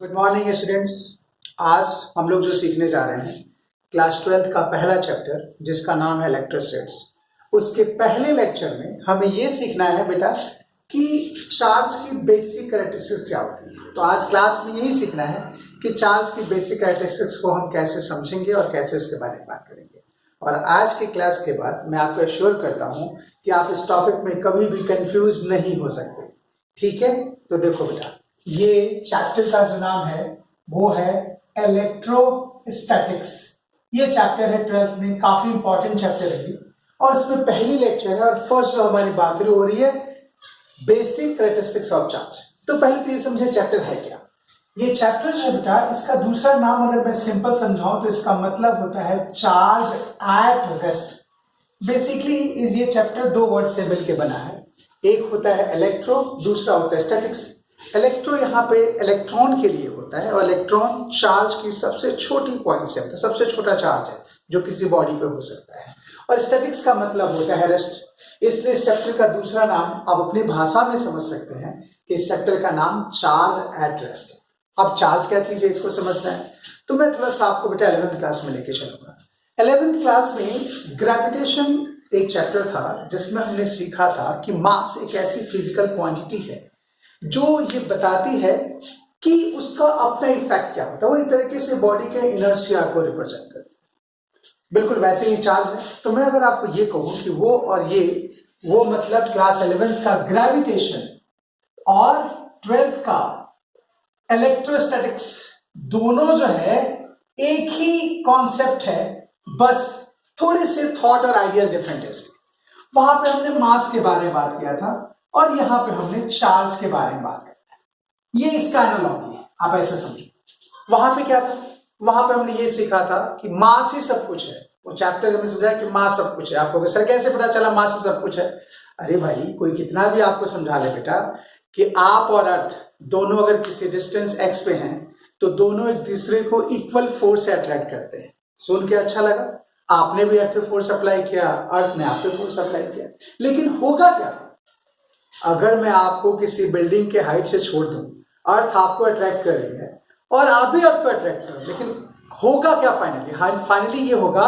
Good morning students. आज हम लोग जो सीखने जा रहे हैं क्लास 12th का पहला चैप्टर जिसका नाम है इलेक्ट्रोस्टैट्स। उसके पहले लेक्चर में हमें ये सीखना है बेटा कि चार्ज की बेसिक कैरेक्टरिस्टिक्स क्या होती है। तो आज क्लास में यही सीखना है कि चार्ज की बेसिक कैरेक्टरिस्टिक्स को हम कैसे समझेंगे और कैसे उसके बारे में बात करेंगे। और आज की क्लास के बाद मैं आपको एश्योर करता हूँ कि आप इस टॉपिक में कभी भी कंफ्यूज नहीं हो सकते। ठीक है, तो देखो बेटा, ये चैप्टर का जो नाम है वो है इलेक्ट्रोस्टैटिक्स। ये चैप्टर है 12th में, काफी इंपॉर्टेंट चैप्टर है ये, और इसमें पहली लेक्चर है और फर्स्ट जो हमारी बात हो रही है बेसिक कैरेक्टरिस्टिक्स ऑफ चार्ज। तो पहले तो ये समझे चैप्टर है क्या। ये चैप्टर जो है बेटा, इसका दूसरा नाम अगर मैं सिंपल समझाऊं तो इसका मतलब होता है चार्ज एट रेस्ट। बेसिकली ये चैप्टर दो वर्ड से मिलकर बना है, एक होता है इलेक्ट्रो, दूसरा होता है स्टैटिक्स। इलेक्ट्रो यहाँ पे इलेक्ट्रॉन के लिए होता है और इलेक्ट्रॉन चार्ज की सबसे छोटी पॉइंट से होता है, सबसे छोटा चार्ज है जो किसी बॉडी पे हो सकता है। और स्टैटिक्स का मतलब होता है रेस्ट। इसलिए इस चैप्टर का दूसरा नाम आप अपनी भाषा में समझ सकते हैं कि इस चैप्टर का नाम चार्ज एट रेस्ट है। अब चार्ज क्या चीज है इसको समझना है तो मैं थोड़ा सा आपको बेटा 11th क्लास में लेके चलूंगा। 11th क्लास में ग्रेविटेशन एक चैप्टर था जिसमें हमने सीखा था कि मास एक ऐसी फिजिकल क्वांटिटी है जो ये बताती है कि उसका अपना इफेक्ट क्या होता है। वो एक तरीके से बॉडी के इनर्शिया को रिप्रेजेंट करती है। बिल्कुल वैसे ही चार्ज है। तो मैं अगर आपको ये कहूं कि वो और ये, वो मतलब क्लास 11th का ग्रेविटेशन और 12th का इलेक्ट्रोस्टैटिक्स, दोनों जो है एक ही कॉन्सेप्ट है, बस थोड़े से थॉट और आइडियाज डिफरेंट है। वहां पे हमने मास के बारे में बात किया था और यहां पे हमने चार्ज के बारे में बात की। ये इसका एनालॉजी है, आप ऐसे समझो। वहां पे क्या था, वहां पे हमने ये सीखा था कि मास ही सब कुछ है। वो चैप्टर में समझाया कि मास सब कुछ है। आपको सर कैसे पता चला मास ही सब कुछ है? अरे भाई, कोई कितना भी आपको समझा ले बेटा कि आप और अर्थ दोनों अगर किसी डिस्टेंस x पे हैं तो दोनों एक दूसरे को इक्वल फोर्स से अट्रैक्ट करते हैं। सुन के अच्छा लगा? आपने भी अर्थ पे फोर्स अप्लाई किया, अर्थ ने आप पे फोर्स अप्लाई किया। लेकिन होगा क्या अगर मैं आपको किसी बिल्डिंग के हाइट से छोड़ दूं, अर्थ आपको अट्रैक्ट कर रही है और आप भी अर्थ को अट्रैक्ट करो, लेकिन होगा क्या फाइनली ये होगा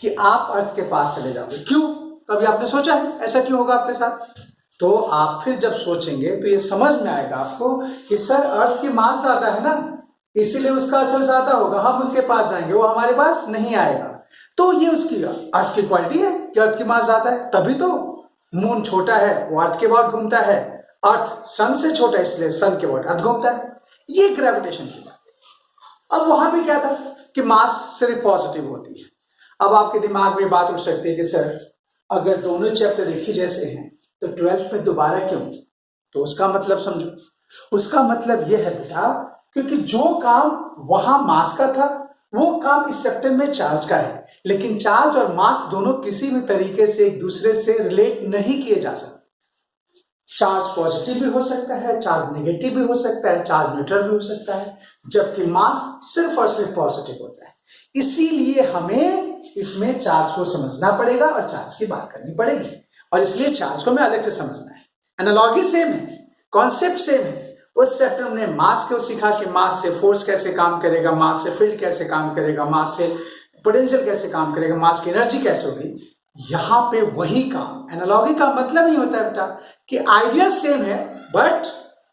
कि आप अर्थ के पास चले जाओगे। क्यों? कभी आपने सोचा है ऐसा क्यों होगा आपके साथ? तो आप फिर जब सोचेंगे तो ये समझ में आएगा आपको कि सर अर्थ की मास ज्यादा है ना, इसीलिए उसका असर ज्यादा होगा, हम उसके पास जाएंगे, वो हमारे पास नहीं आएगा। तो ये उसकी अर्थ की क्वालिटी है कि अर्थ की मास ज्यादा है। तभी तो मून छोटा है, वो अर्थ के बाद घूमता है, अर्थ सन से छोटा है इसलिए सन के बाद अर्थ घूमता है। ये ग्रेविटेशन की बात है। अब वहां पे क्या था कि मास सिर्फ पॉजिटिव होती है। अब आपके दिमाग में बात उठ सकती है कि सर अगर दोनों चैप्टर एक ही जैसे हैं तो 12th में दोबारा क्यों? तो उसका मतलब समझो। उसका मतलब यह है बेटा क्योंकि जो काम वहां मास का था वो काम इस चैप्टर में चार्ज का है, लेकिन चार्ज और मास दोनों किसी भी तरीके से एक दूसरे से रिलेट नहीं किए जा सकते। चार्ज पॉजिटिव भी हो सकता है, चार्ज नेगेटिव भी हो सकता है, चार्ज न्यूट्रल भी हो सकता है, जबकि मास सिर्फ और सिर्फ पॉजिटिव होता है। इसीलिए हमें इसमें चार्ज को समझना पड़ेगा और चार्ज की बात करनी पड़ेगी, और इसलिए चार्ज को हमें अलग से समझना है। एनालॉजी सेम है, कॉन्सेप्ट सेम है। उस चैप्टर में मास को सीखा कि मास से फोर्स कैसे काम करेगा, मास से फील्ड कैसे काम करेगा, मास से पोटेंशियल कैसे काम करेगा, मास की एनर्जी कैसे होगी। यहां पे वही काम, एनालॉजी का मतलब ही होता है बेटा कि आइडिया सेम है बट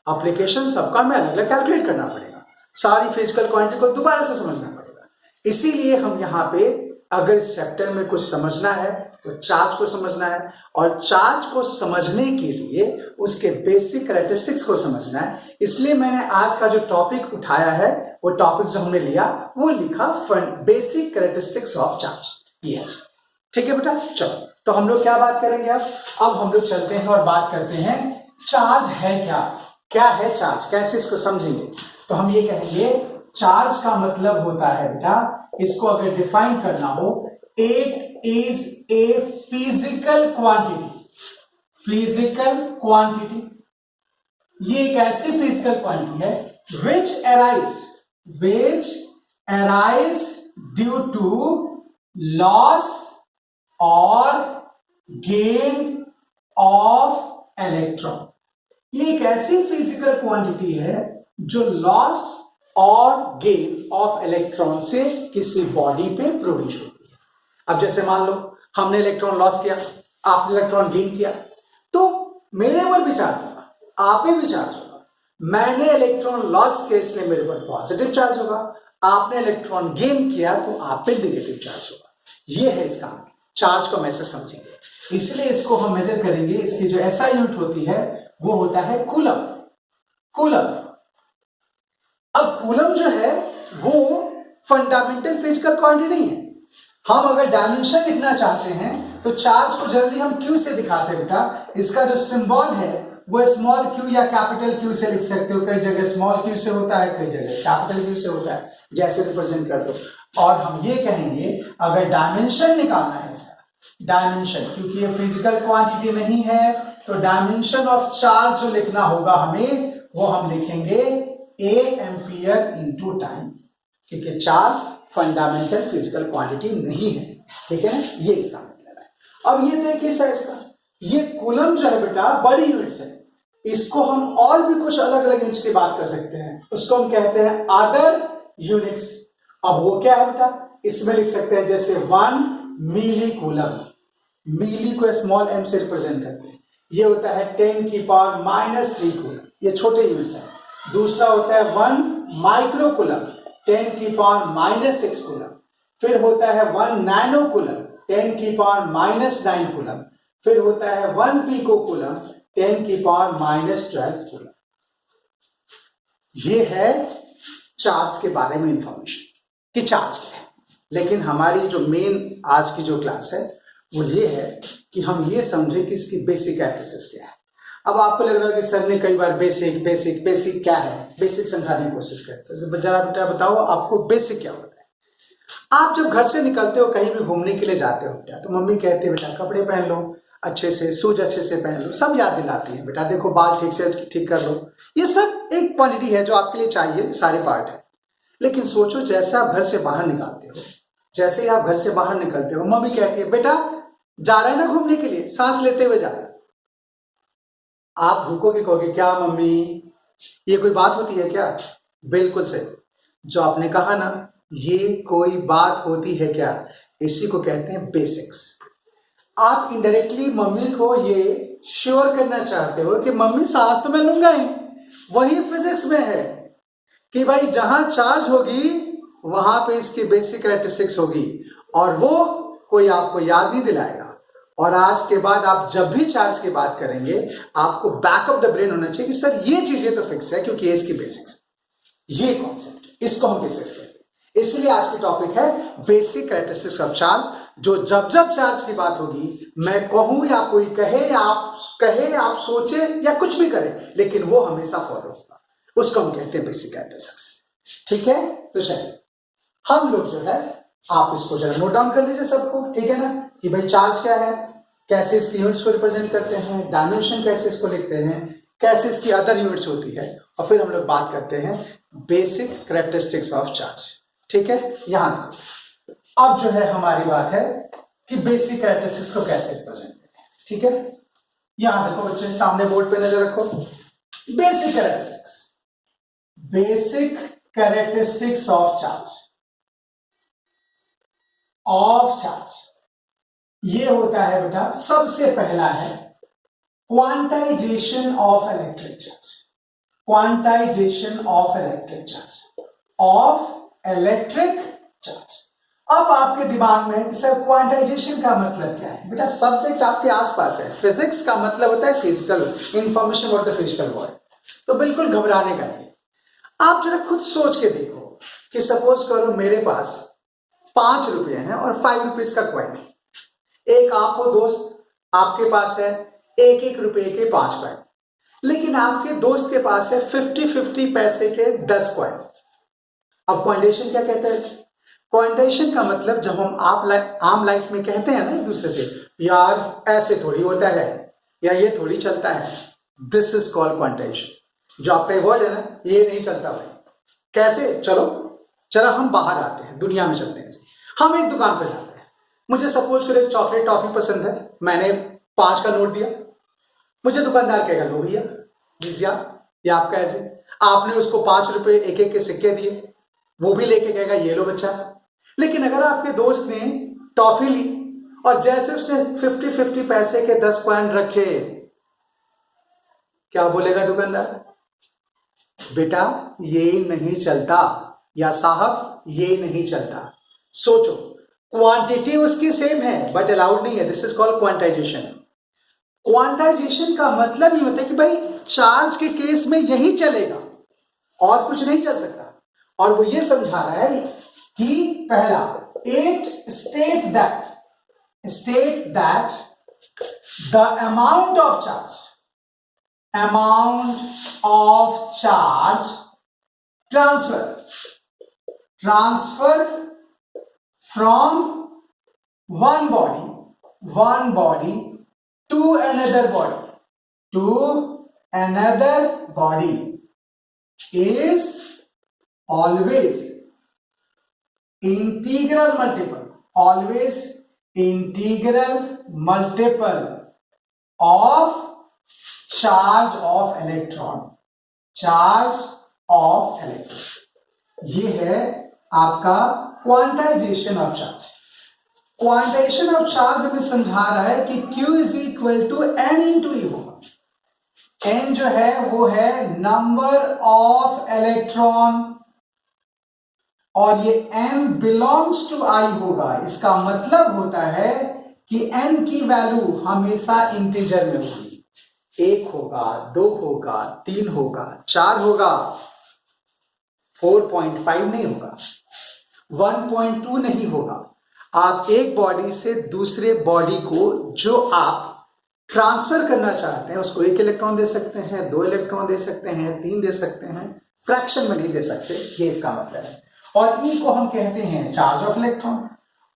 एप्लीकेशन सबका में अलग अलग कैलकुलेट करना पड़ेगा, सारी फिजिकल क्वांटिटी को दोबारा से समझना पड़ेगा। इसीलिए हम यहाँ पे अगर इस चैप्टर में कुछ समझना है तो चार्ज को समझना है, और चार्ज को समझने के लिए उसके बेसिक कैरेक्टरिस्टिक्स को समझना है। इसलिए मैंने आज का जो टॉपिक उठाया है, वो टॉपिक जो हमने लिया वो लिखा बेसिक कैरेक्टरिस्टिक्स ऑफ चार्ज। ये है, ठीक है बेटा। चलो तो हम लोग क्या बात करेंगे अब हम लोग चलते हैं और बात करते हैं चार्ज है क्या, क्या है चार्ज, कैसे इसको समझेंगे। तो हम ये कहेंगे चार्ज का मतलब होता है बेटा, इसको अगर डिफाइन करना हो, it is a physical quantity. Physical quantity ये एक ऐसी फिजिकल क्वांटिटी है which arise due to loss or gain of electron। ये एक ऐसी फिजिकल क्वांटिटी है जो लॉस गेन ऑफ इलेक्ट्रॉन से किसी बॉडी पे प्रोड्यूस होती है। अब जैसे मान लो हमने इलेक्ट्रॉन लॉस किया, आपने इलेक्ट्रॉन गेन किया, तो मेरे पर भी चार्ज होगा, आप पे भी चार्ज होगा। मैंने इलेक्ट्रॉन लॉस किया इसलिए मेरे पर पॉजिटिव चार्ज होगा, आपने इलेक्ट्रॉन गेन किया तो आप पे नेगेटिव चार्ज होगा। ये है इसका चार्ज को हम ऐसे समझेंगे। इसलिए इसको हम मेजर करेंगे, इसकी जो SI यूनिट होती है वो होता है कूलम। कूलम, अब कूलम जो है वो फंडामेंटल फिजिकल क्वांटिटी नहीं है। हम अगर डायमेंशन लिखना चाहते हैं तो चार्ज को जनरली हम Q से दिखाते हैं बेटा। इसका जो सिंबल है वो स्मॉल q या कैपिटल Q से लिख सकते हो। कई जगह स्मॉल q से होता है, कई जगह कैपिटल Q से होता है, जैसे रिप्रेजेंट कर दो। और हम ये कहेंगे अगर डायमेंशन निकालना है इसका, डायमेंशन, क्योंकि ये फिजिकल क्वांटिटी नहीं है, तो डायमेंशन ऑफ चार्ज जो लिखना होगा हमें, वो हम लिखेंगे A एम्पियर इंटू टाइम, क्योंकि चार्ज फंडामेंटल फिजिकल क्वांटिटी नहीं है। ठीक है ना, ये इसका मतलब है। अब ये देखिए सर, इसका ये कूलम जो है बेटा बड़ी यूनिट्स है, इसको हम और भी कुछ अलग अलग यूनिट्स की बात कर सकते हैं, उसको हम कहते हैं अदर यूनिट्स। अब वो क्या है बेटा, इसमें लिख सकते हैं जैसे 1 मिली कूलम, मिली को स्मॉल m से रिप्रेजेंट करते हैं, ये होता है 10 की पावर -3 कूलम, ये छोटे यूनिट्स हैं। दूसरा होता है 1 माइक्रो कूलम, 10 की पावर -6 कूलम। फिर होता है 1 नैनो कूलम, 10 की पावर -9 कूलम। फिर होता है 1 पिको कूलम, 10 की पावर -12 कूलम। ये है चार्ज के बारे में इंफॉर्मेशन कि चार्ज क्या है। लेकिन हमारी जो मेन आज की जो क्लास है वो ये है कि हम ये समझे कि इसकी बेसिक कैरेक्टरिस्टिक्स क्या है। अब आपको लग रहा है कि सर ने कई बार बेसिक बेसिक बेसिक क्या है, बेसिक समझाने की कोशिश करते हैं। जरा बेटा बताओ आपको बेसिक क्या होता है। आप जब घर से निकलते हो, कहीं भी घूमने के लिए जाते हो बेटा, तो मम्मी कहती है बेटा कपड़े पहन लो अच्छे से, शूज अच्छे से पहन लो, सब याद दिलाती है बेटा, देखो बाल ठीक से ठीक कर लो। ये सब एक क्वालिटी है जो आपके लिए चाहिए, सारे पार्ट है। लेकिन सोचो जैसे आप घर से बाहर निकलते हो, जैसे ही आप घर से बाहर निकलते हो, मम्मी कहती है बेटा जा रहा है ना घूमने के लिए, सांस लेते हुए जा रहा है। आप भूखोगे, कहोगे क्या मम्मी, ये कोई बात होती है क्या? बिल्कुल सही, जो आपने कहा ना, ये कोई बात होती है क्या, इसी को कहते हैं बेसिक्स। आप इनडायरेक्टली मम्मी को ये श्योर करना चाहते हो कि मम्मी सांस तो मैं लूंगा ही। वही फिजिक्स में है कि भाई जहां चार्ज होगी वहां पे इसकी बेसिक कैरेक्टरिस्टिक्स होगी, और वो कोई आपको याद नहीं दिलाएगा। और आज के बाद आप जब भी चार्ज की बात करेंगे, आपको बैकअप द ब्रेन होना चाहिए कि सर ये चीजें तो फिक्स है क्योंकि ये इसकी बेसिक्स, ये कॉन्सेप्ट, इसको हम बेसिक्स कहते हैं। इसलिए आज की टॉपिक है बेसिक कैरेक्टरिस्टिक्स ऑफ चार्ज, जो जब जब चार्ज की बात होगी, मैं कहूं या कोई कहे, आप सोचे या कुछ भी करें, लेकिन वो हमेशा फॉलो होगा, उसको हम कहते हैं बेसिक कैरेक्टरिस्टिक्स। ठीक है, तो चलिए हम लोग जो है, आप इसको जरा नोट डाउन कर लीजिए सबको, ठीक है ना, कि भाई चार्ज क्या है, कैसे इसकी यूनिट्स को रिप्रेजेंट करते हैं, डायमेंशन कैसे इसको लिखते हैं, कैसे इसकी अदर यूनिट्स होती है, और फिर हम लोग बात करते हैं बेसिक कैरेक्टरिस्टिक्स ऑफ चार्ज। ठीक है, यहां अब जो है हमारी बात है कि बेसिक कैरेक्टरिस्टिक्स को कैसे रिप्रेजेंट करें। ठीक है, यहां देखो बच्चे, सामने बोर्ड पे नजर रखो, basic characteristics, basic characteristics of charge, ये होता है बेटा, सबसे पहला है quantization of electric charge, quantization of electric charge, of electric charge. अब आपके दिमाग में कि सर क्वांटाइजेशन का मतलब क्या है? बेटा सब्जेक्ट आपके आसपास है, फिजिक्स का मतलब होता है physical information about the physical world, तो बिल्कुल घबराने का नहीं। आप जरा खुद सोच के देखो कि सपोज करो मेरे पास 5 रुपए हैं और 5 रुपीज का कॉइन है, एक आपको दोस्त आपके पास है 1-1 रुपए के 5 कॉइन, लेकिन आपके दोस्त के पास है 50-50 पैसे के 10 कॉइन। अब क्वांटाइजेशन क्या कहता है? क्वांटाइजेशन का मतलब जब हम आम लाइफ में कहते हैं ना एक दूसरे से, यार ऐसे थोड़ी होता है या ये थोड़ी चलता है, दिस इज कॉल्ड क्वांटाइजेशन। जो आपका वर्ड है ना, ये नहीं चलता भाई, कैसे, चलो हम बाहर आते हैं, दुनिया में चलते हैं। हम एक दुकान पर जाते हैं, मुझे सपोज करो एक चॉकलेट टॉफी पसंद है, मैंने 5 का नोट दिया, मुझे दुकानदार कहेगा लो भैया लीजिए, या आपका ऐसे, आपने उसको 5 रुपए 1-1 के सिक्के दिए, वो भी लेके कहेगा ये लो बच्चा। लेकिन अगर आपके दोस्त ने टॉफी ली और जैसे उसने 50-50 पैसे के 10 कॉइन रखे, क्या बोलेगा दुकानदार? बेटा ये नहीं चलता, या साहब ये नहीं चलता। सोचो, क्वांटिटी उसकी सेम है बट अलाउड नहीं है। This is called quantization. Quantization का मतलब ये होता है कि भाई चार्ज के केस में यही चलेगा और कुछ नहीं चल सकता। और वो ये समझा रहा है कि पहला, it state that the amount of charge transfer from one body to another body is always integral multiple of charge of electron। ये है आपका quantization of charge. Quantization of charge हमें समझा रहा है कि Q is equal to N into E होगा। N जो है वो है नंबर ऑफ इलेक्ट्रॉन और ये N बिलोंग्स टू I होगा। इसका मतलब होता है कि N की वैल्यू हमेशा इंटीजर में होगी। 1 होगा, 2 होगा, 3 होगा, 4 होगा, 4.5 नहीं होगा, 1.2 नहीं होगा। आप एक बॉडी से दूसरे बॉडी को जो आप ट्रांसफर करना चाहते हैं उसको 1 इलेक्ट्रॉन दे सकते हैं, 2 इलेक्ट्रॉन दे सकते हैं, 3 दे सकते हैं, फ्रैक्शन में नहीं दे सकते, ये इसका मतलब है। और ई को हम कहते हैं चार्ज ऑफ इलेक्ट्रॉन।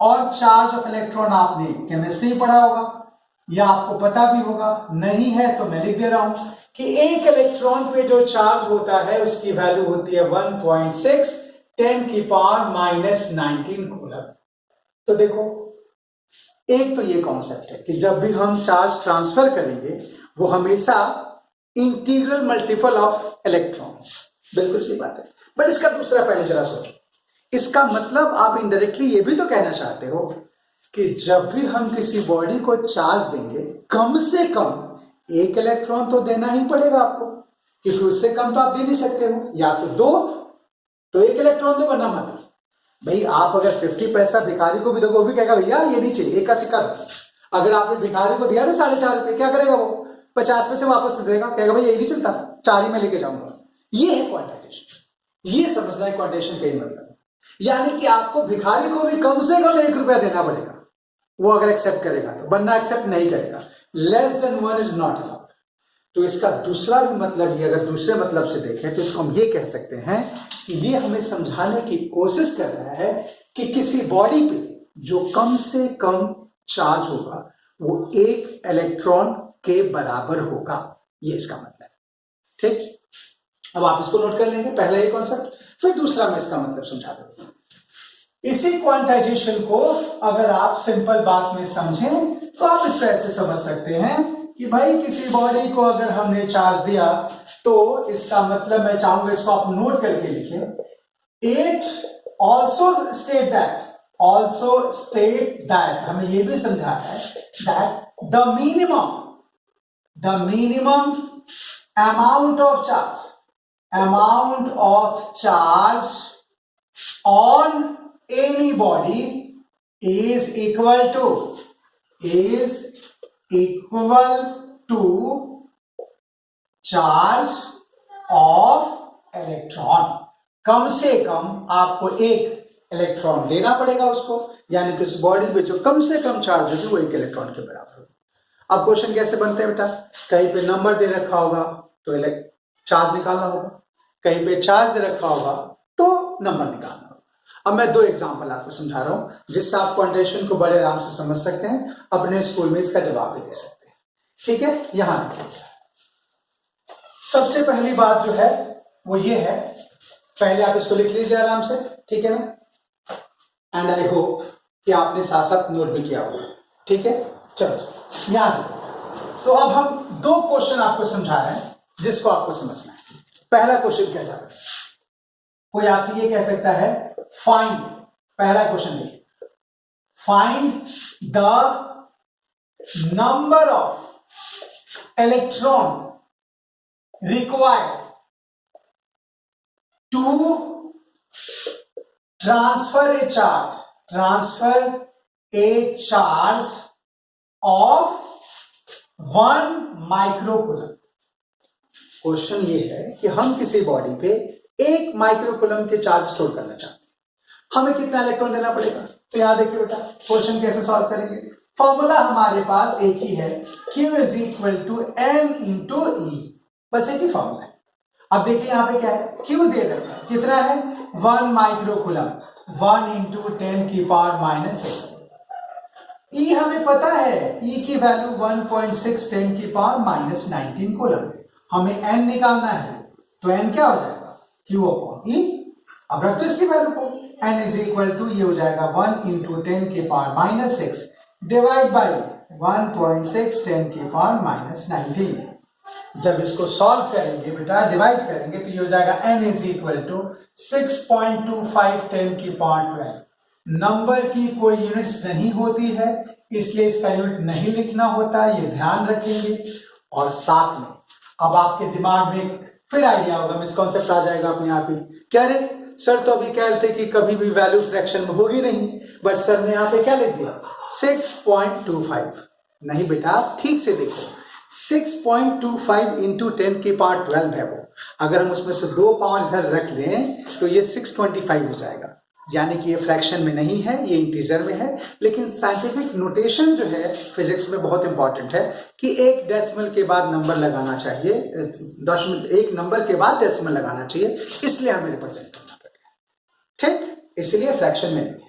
और चार्ज ऑफ इलेक्ट्रॉन आपने केमिस्ट्री पढ़ा होगा या आपको पता भी होगा, नहीं है तो मैं लिख दे रहा हूं कि एक इलेक्ट्रॉन पे जो चार्ज होता है उसकी वैल्यू होती है 1.6 10⁻⁻19 कूलम। तो देखो, एक तो ये कॉन्सेप्ट है कि जब भी हम चार्ज ट्रांसफर करेंगे वो हमेशा इंटीग्रल मल्टीपल ऑफ इलेक्ट्रॉन। बिल्कुल सही बात है। बट इसका दूसरा पहलू जरा सोचो। इसका मतलब आप इनडायरेक्टली ये भी तो कहना चाहते हो कि जब भी हम किसी बॉडी को चार्ज देंगे कम से कम 1 इलेक्ट्रॉन तो देना ही पड़ेगा आपको, क्योंकि उससे कम तो आप दे नहीं सकते हो। या तो 2 तो 1 इलेक्ट्रॉन दो वरना मत दो। भाई आप अगर 50 पैसा भिखारी को भी दोगे वो भी कहेगा भैया ये नहीं चाहिए, 1 का सिक्का दो। अगर आपने भिखारी को दिया ना 4.5 रुपए, क्या करेगा वो? 50 पैसे वापस दे देगा, कहेगा भाई ये नहीं चलता, 4 ही में लेके जाऊंगा। ये है क्वांटाइजेशन। ये समझना है क्वांटाइजेशन का ही मतलब। यानी कि आपको भिखारी को भी कम से कम 1 रुपया देना पड़ेगा, वो अगर एक्सेप्ट करेगा तो, वरना एक्सेप्ट नहीं करेगा। Less than 1 is not allowed. तो इसका दूसरा भी मतलब ये, अगर दूसरे मतलब से देखें तो इसको हम ये कह सकते हैं कि ये हमें समझाने की कोशिश कर रहा है कि किसी बॉडी पे जो कम से कम चार्ज होगा वो 1 इलेक्ट्रॉन के बराबर होगा। ये इसका मतलब है। ठीक, अब आप इसको नोट कर लेंगे, पहला ये कॉन्सेप्ट, फिर दूसरा मैं इसका मतलब समझा दूंगा। इसी क्वांटाइजेशन को अगर आप सिंपल बात में समझें तो आप इस तरह से समझ सकते हैं कि भाई किसी बॉडी को अगर हमने चार्ज दिया तो इसका मतलब, मैं चाहूंगा इसको आप नोट करके लिखें। इट ऑल्सो स्टेट दैट हमें यह भी समझा है that the minimum amount of charge on any body is equal to charge of electron। कम से कम आपको 1 इलेक्ट्रॉन देना पड़ेगा उसको, यानी कि उस बॉडी पे जो कम से कम चार्ज होगी वो 1 इलेक्ट्रॉन के बराबर होगी। अब क्वेश्चन कैसे बनते हैं बेटा? कहीं पे नंबर दे रखा होगा तो चार्ज निकालना होगा, कहीं पे चार्ज दे रखा होगा तो नंबर निकालना होगा। अब मैं 2 एग्जांपल आपको समझा रहा हूं जिससे आप क्वांटाइजेशन को बड़े आराम से समझ सकते हैं, अपने स्कूल में इसका जवाब भी दे सकते हैं। ठीक है, यहां सबसे पहली बात जो है वो ये है, पहले आप इसको लिख लीजिए आराम से, ठीक है ना? एंड आई होप कि आपने साथ साथ नोट भी किया होगा। ठीक है, चलो यहां तो अब हम 2 क्वेश्चन आपको समझा रहे हैं जिसको आपको समझना है। पहला क्वेश्चन कैसा है? कोई आपसे ये कह सकता है फाइंड, पहला क्वेश्चन देखिए, find the number of electron required to transfer a charge of 1 microcoulomb. Question ये है कि हम किसी बॉडी पे 1 माइक्रोकूलम के चार्ज स्टोर करना चाहते हैं, हमें कितना इलेक्ट्रॉन देना पड़ेगा? तो यहां देखिए बेटा, क्वेश्चन कैसे सॉल्व करेंगे। फॉर्मूला हमारे पास एक ही है, Q is equal to N into e, बस एक ही फॉर्मूला है। अब देखिए यहां पे क्या है, Q दे रखा है, कितना है 1 माइक्रोकूलम, 1 इंटू 10 की पावर माइनस 6। ई हमें पता है, ई की वैल्यू 1.6 10 की पावर माइनस 19 कूलम। हमें एन निकालना है, तो एन क्या हो जाएगा, Q अपॉन ई। अब रख दो इसकी वैल्यू को, एन इज इक्वल टू ये हो जाएगा 1 इंटू 10 की पावर माइनस 6 डिवाइड बाई 1.6 10 की पावर माइनस 19। जब इसको सॉल्व करेंगे बेटा, डिवाइड करेंगे, तो ये हो जाएगा n इज इक्वल टू 6.25 10 की पावर 12। नंबर की कोई यूनिट्स नहीं होती है, इसलिए इसका यूनिट नहीं लिखना होता, ये ध्यान रखेंगे। और साथ में अब आपके दिमाग में फिर आइडिया होगा, मिसकॉन्सेप्ट आ जाएगा अपने आप ही, कह रहे सर तो अभी कह रहे थे कि कभी भी वैल्यू फ्रैक्शन में होगी नहीं, बट सर ने यहाँ पे क्या लिख दिया 6.25। नहीं बेटा, ठीक से देखो, 6.25 इंटू 10 की पावर 12 है वो, अगर हम उसमें से 2 पावर इधर रख लें तो ये 625 हो जाएगा, यानी कि ये फ्रैक्शन में नहीं है, ये इंटीजर में है। लेकिन साइंटिफिक नोटेशन जो है फिजिक्स में बहुत इंपॉर्टेंट है कि एक डेसिमल के बाद नंबर लगाना चाहिए, एक नंबर के बाद डेसिमल लगाना चाहिए, इसलिए हमें रिप्रेजेंट करना पड़ेगा, ठीक, इसलिए फ्रैक्शन में नहीं है।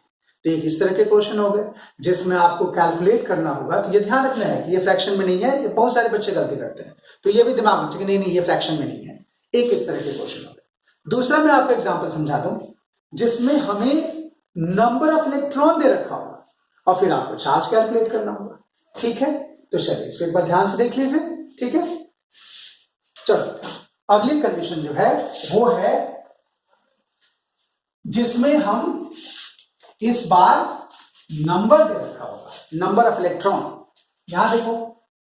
तो एक इस तरह के क्वेश्चन हो गए जिसमें आपको कैलकुलेट करना होगा, तो ये ध्यान रखना है कि ये फ्रैक्शन में नहीं है, ये बहुत सारे बच्चे गलती करते हैं, तो ये भी दिमाग में कि नहीं ये फ्रैक्शन में नहीं है। एक इस तरह के क्वेश्चन हो गए। दूसरा मैं आपको एग्जांपल समझा दूं जिसमें हमें नंबर ऑफ इलेक्ट्रॉन दे रखा होगा और फिर आपको चार्ज कैलकुलेट करना होगा, ठीक है। तो चलिए इसको एक बार ध्यान से देख लीजिए, ठीक है। चलो अगली कंडीशन जो है वो है जिसमें हम इस बार नंबर दे रखा होगा, नंबर ऑफ इलेक्ट्रॉन। यहां देखो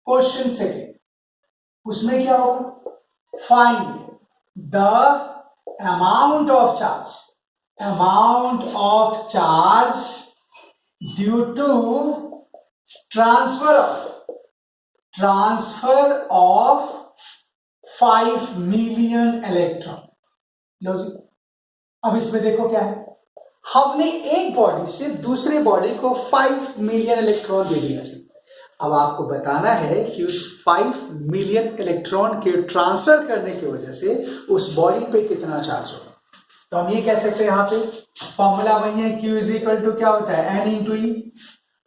क्वेश्चन सेकेंड, उसमें क्या होगा, find the amount of charge due to transfer of 5 million electron. लो जी, अब इसमें देखो क्या है, हमने एक बॉडी से दूसरे बॉडी को 5 मिलियन इलेक्ट्रॉन दे दिया। अब आपको बताना है कि उस 5 मिलियन इलेक्ट्रॉन के ट्रांसफर करने की वजह से उस बॉडी पे कितना चार्ज होगा। तो हम ये कह सकते हैं, यहाँ पे फॉर्मूला वही है, Q इज इक्वल टू क्या होता है N इंटू ई,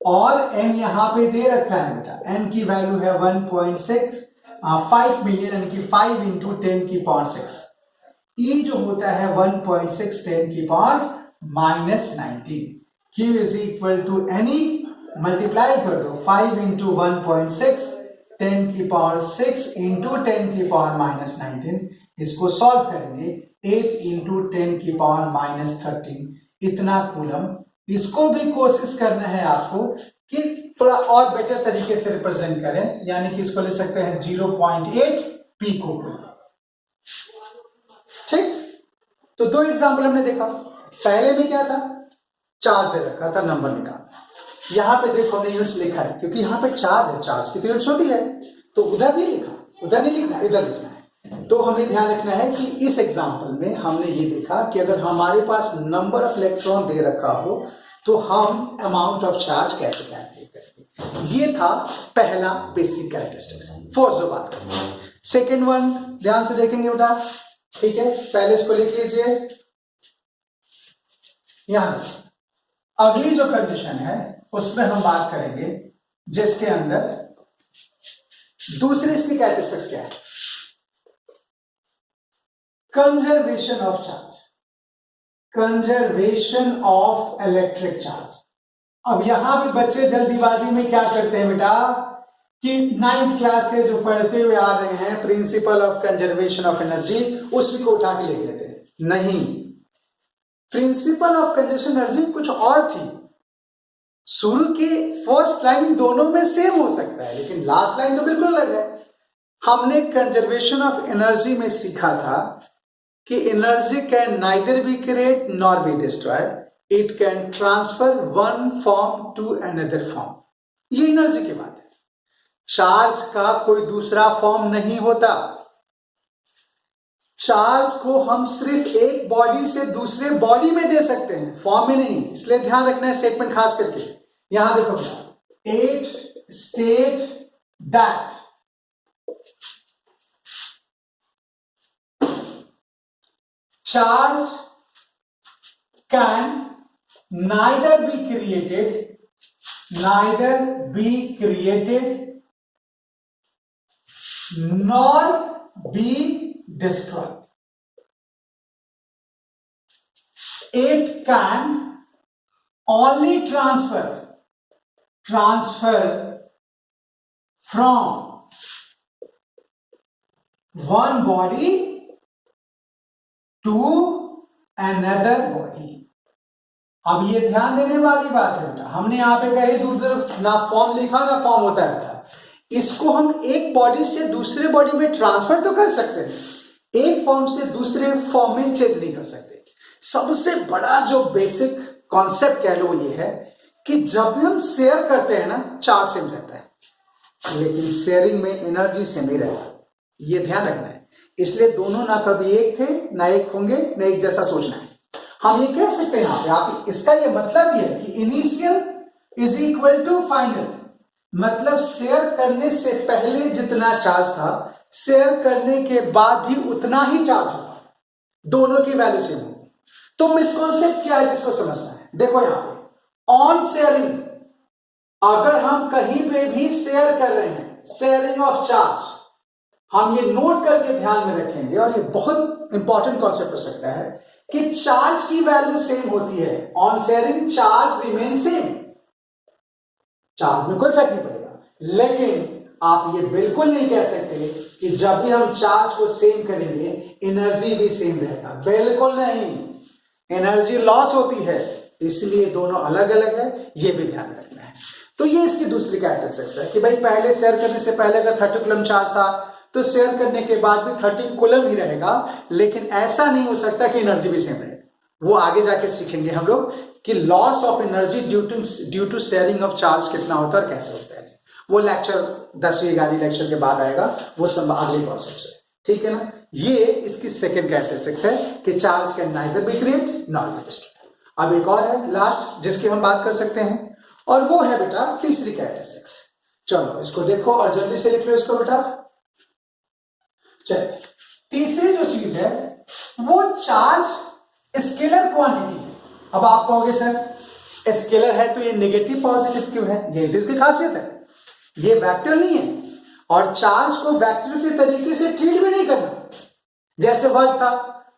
और N यहाँ पे दे रखा है बेटा, N की वैल्यू है 1.6 5 मिलियन, यानी कि 5 इंटू 10 की पावर 6। E जो होता है 1.6 10 की power minus 19। Q is equal to n e, multiply कर दो 5 इंटू 1.6 10 की पावर 6 इंटू 10 की पावर माइनस 19। इसको सॉल्व करेंगे 8 इंटू 10 की पावर माइनस 13, इतना कूलम। इसको भी कोशिश करना है आपको कि थोड़ा और बेटर तरीके से रिप्रेजेंट करें, यानी कि इसको ले सकते हैं 0.8 पीको कूलम, ठीक। तो 2 एग्जाम्पल हमने देखा, पहले में क्या था, चार्ज दे रखा था, नंबर निकालना। यहां पे देखो हमने यूनिट्स लिखा है, क्योंकि यहां पे चार्ज है, चार्ज की तो यूनिट्स होती है, तो उधर नहीं लिखा, उधर नहीं लिखना, इधर लिखना है। तो हमें ध्यान रखना है कि इस एग्जांपल में हमने ये देखा कि अगर हमारे पास नंबर ऑफ इलेक्ट्रॉन दे रखा हो तो हम अमाउंट ऑफ चार्ज कैसे कैलकुलेट करेंगे। ये था पहला बेसिक कैरेक्टरिस्टिक्स, फोर्स जो बात करेंगे। सेकेंड वन ध्यान से देखेंगे बेटा, ठीक है, पहले इसको लिख लीजिए। यहां अगली जो कंडीशन है उसमें हम बात करेंगे जिसके अंदर दूसरी इसकी कैरेक्टरिस्टिक्स क्या है, conservation of charge, conservation of electric charge. अब यहां भी बच्चे जल्दीबाजी में क्या करते हैं बेटा कि 9th क्लास से जो पढ़ते हुए आ रहे हैं principle of conservation of energy, उसी को उठा के लिख देते हैं। नहीं, प्रिंसिपल ऑफ कंजर्वेशन एनर्जी कुछ और थी। शुरू की फर्स्ट लाइन दोनों में सेम हो सकता है, लेकिन लास्ट लाइन तो बिल्कुल अलग है। हमने कंजर्वेशन ऑफ एनर्जी में सीखा था कि energy can neither be create nor be destroy, it can transfer one form to another form. ये एनर्जी की बात है। चार्ज का कोई दूसरा फॉर्म नहीं होता। चार्ज को हम सिर्फ एक बॉडी से दूसरे बॉडी में दे सकते हैं, फॉर्म में नहीं। इसलिए ध्यान रखना है स्टेटमेंट खास करके। यहां देखो, it state that charge can neither be created nor be destroyed. It can only transfer from one body to another body. अब ये ध्यान देने वाली बात है बेटा। हमने यहाँ पे कहे दूर दूर ना फॉर्म लिखा ना फॉर्म होता है बेटा। इसको हम एक बॉडी से दूसरे बॉडी में ट्रांसफर तो कर सकते हैं, एक फॉर्म से दूसरे फॉर्म में चेंज नहीं कर सकते। सबसे बड़ा जो बेसिक कॉन्सेप्ट कह लो ये है कि जब भी हम शेयर करते हैं ना, चार्ज सेम रहता है, लेकिन शेयरिंग में एनर्जी सेम नहीं रहता। ये ध्यान रखना है। इसलिए दोनों ना कभी एक थे ना एक होंगे, ना एक जैसा सोचना है। हम ये कह सकते हैं यहाँ पे, आप इसका ये मतलब ये है कि initial is equal to final. मतलब शेयर करने से पहले जितना चार्ज था, शेयर करने के बाद भी उतना ही चार्ज होगा, दोनों की वैल्यू सेम होगी। तो मिसकॉन्सेप्ट क्या है जिसको समझना है? देखो यहाँ पे ऑन शेयरिंग, अगर हम कहीं पे भी शेयर कर रहे हैं, शेयरिंग ऑफ चार्ज, हम ये नोट करके ध्यान में रखेंगे और ये बहुत इंपॉर्टेंट कॉन्सेप्ट हो सकता है कि चार्ज की वैल्यू सेम होती है। On sharing charge remain same, charge में कोई फर्क नहीं पड़ेगा। लेकिन आप ये बिल्कुल नहीं कह सकते कि जब भी हम चार्ज को सेम करेंगे एनर्जी भी सेम रहेगा। बिल्कुल नहीं, एनर्जी लॉस होती है, इसलिए दोनों अलग अलग है, ये भी ध्यान रखना है। तो ये इसकी दूसरी कैरेक्टरिस्टिक्स है कि भाई पहले शेयर करने से पहले अगर 30 कूलम चार्ज था तो शेयर करने के बाद भी 30 कूलम ही रहेगा, लेकिन ऐसा नहीं हो सकता कि एनर्जी भी सेम रहे। वो आगे जाके सीखेंगे हम लोग कि loss of energy due to sharing of charge कितना होता है और कैसे होता है। वो लेक्चर 10वीं 11वीं लेक्चर के बाद आएगा, वो सब अगले कॉन्सेप्ट से, ठीक है ना। ये इसकी सेकेंड कैरेक्टरिस्टिक्स है कि charge can neither be create nor be destroyed. अब एक और है लास्ट जिसकी हम बात कर सकते हैं, और वो है बेटा तीसरी कैरेक्टरिस्टिक्स। चलो इसको देखो और जल्दी से लिख लो इसको बेटा। चलिए, तीसरी जो चीज है वो चार्ज स्केलर क्वांटिटी है। अब आप कहोगे सर स्केलर है तो ये नेगेटिव पॉजिटिव क्यों है? ये तो इसकी खासियत है, ये वेक्टर नहीं है और चार्ज को वेक्टर के तरीके से ट्रीट भी नहीं करना। जैसे वर्क था,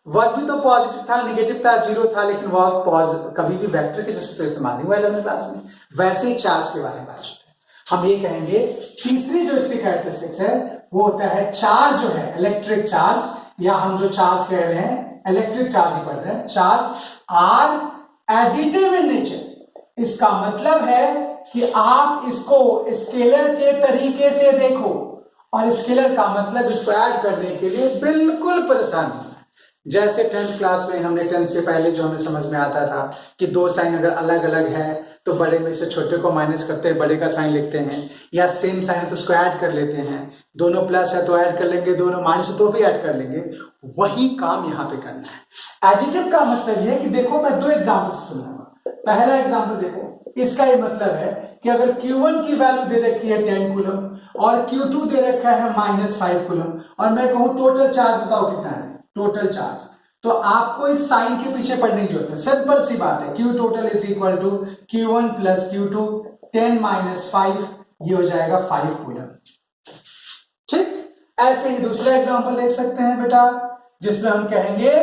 वर्क भी तो पॉजिटिव था, नेगेटिव था, जीरो था, लेकिन वर्क कभी भी वेक्टर के जैसे तो इस्तेमाल नहीं हुआ 11वीं क्लास में। वैसे ही चार्ज के बारे में बात करते हैं। हम ये कहेंगे तीसरी जो इसकी कैरेक्टरिस्टिक्स है वो होता है चार्ज जो है इलेक्ट्रिक चार्ज, या हम जो चार्ज कह रहे हैं इलेक्ट्रिक चार्ज ही पढ़ रहे हैं, charge are additive in nature. इसका मतलब है कि आप इसको स्केलर के तरीके से देखो, और स्केलर का मतलब इसको ऐड करने के लिए बिल्कुल परेशान होना है। जैसे 10th क्लास में हमने 10th से पहले जो हमें समझ में आता था कि दो साइन अगर अलग अलग है तो बड़े में से छोटे को माइनस करते हैं, बड़े का साइन लिखते हैं, या सेम साइन है तो उसको ऐड कर लेते हैं, दोनों प्लस है तो ऐड कर लेंगे, दोनों माइनस है तो भी ऐड कर लेंगे। वही काम यहाँ पे करना है। एडिटिव का मतलब यह कि देखो मैं दो एग्जाम्पल सुनाऊंगा। पहला एग्जाम्पल देखो, इसका ये मतलब है कि अगर Q1 की वैल्यू दे रखी है 10 कूलम और Q2 दे रखा है -5 कूलम, और मैं कहूं टोटल चार्ज बताओ कितना है, टोटल चार्ज, तो आपको इस साइन के पीछे पढ़ने की जरूरत है। सिंपल सी बात है, Q total is equal to Q1 plus Q2, 10 - 5, ये हो जाएगा 5 कूलम। ठीक, ऐसे ही दूसरा एग्जांपल देख सकते हैं बेटा, जिसमें हम कहेंगे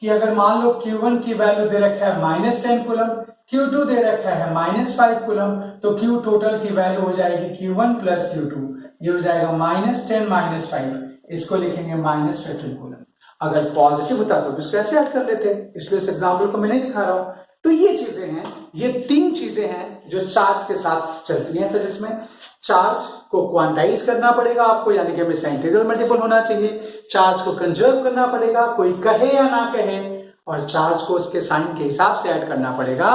कि अगर मान लो Q1 की वैल्यू दे रखा है -10 कूलम, Q2 दे रखा है -5 कूलम, तो Q टोटल की वैल्यू हो जाएगी Q1 प्लस Q2, ये हो जाएगा -10 - 5, इसको लिखेंगे -15 कूलम। अगर पॉजिटिव होता तो उसको ऐसे ऐड कर लेते, इसलिए इस एग्जाम्पल को मैं नहीं दिखा रहा हूं। तो ये चीजें हैं, ये 3 चीजें हैं जो चार्ज के साथ चलती हैं फिजिक्स में। चार्ज को क्वांटाइज करना पड़ेगा आपको, यानी कि हमें इंटीग्रल मल्टीपल होना चाहिए। चार्ज को कंजर्व करना पड़ेगा, कोई कहे या ना कहे, और चार्ज को उसके साइन के हिसाब से ऐड करना पड़ेगा,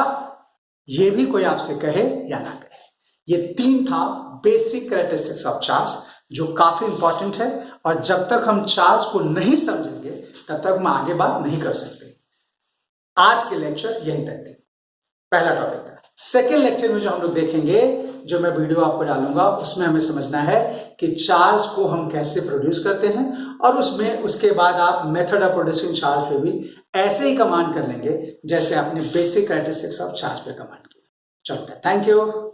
ये भी कोई आपसे कहे या ना कहे। ये 3 था बेसिक कैरेक्टरिस्टिक्स ऑफ चार्ज, जो काफी इंपॉर्टेंट है, और जब तक हम चार्ज को नहीं समझेंगे तब तक हम आगे बात नहीं कर सकते। आज के लेक्चर यहीं तक थी, पहला टॉपिक था। सेकेंड लेक्चर में जो हम लोग देखेंगे, जो मैं वीडियो आपको डालूंगा, उसमें हमें समझना है कि चार्ज को हम कैसे प्रोड्यूस करते हैं, और उसमें उसके बाद आप मेथड ऑफ प्रोड्यूसिंग चार्ज पे भी ऐसे ही कमांड कर लेंगे जैसे आपने बेसिक कैरेक्टरिस्टिक्स ऑफ चार्ज पे कमांड किया। चलो, थैंक यू।